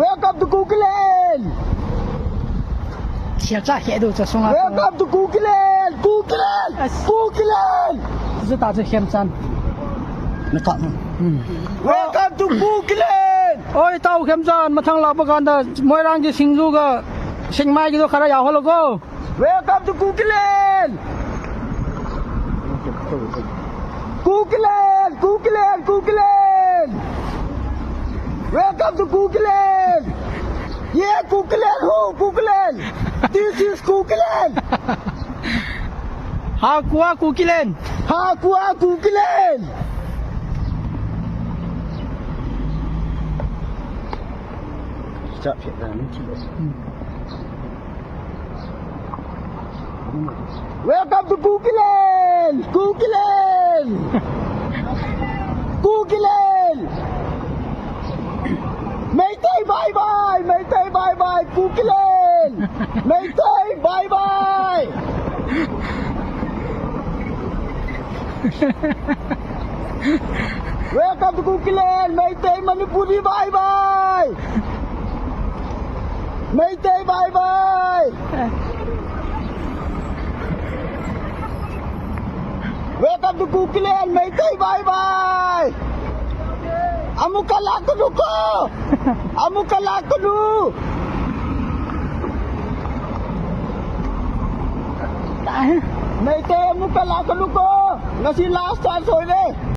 Welcome to Kukiland. Siapa itu cakap? Welcome to Kukiland. Kukiland. Kukiland. 是打这险山。那干嘛？Welcome to Kukiland. โอ้ยเต้าเข้มจันมาทางเราประกันแต่มวยรังจะสิงรูก็สิงไม้กี่ตัวขนาดยาวฮัลโหลก็ Welcome to Kukiland. Kukiland. Kukiland. Kukiland. Welcome to Kukiland. Yeah, Kukiland. Who? Kukiland. This is Kukiland. ฮากัวกูกิเลน Hakua Kukiland. Stop it, Welcome to Kukiland. Kukiland. Kukiland. Meitei bye bye. Meitei bye bye. Kukiland. Meitei bye bye. Welcome to Kukiland. Meitei Manipuri bye bye. Meitei bye bye. Welcome to Kukiland. Meitei bye bye. Amukka lakanu ko. Amukka lakanu. Meitei amukka lakanu ko. Nasi last chance hoy le.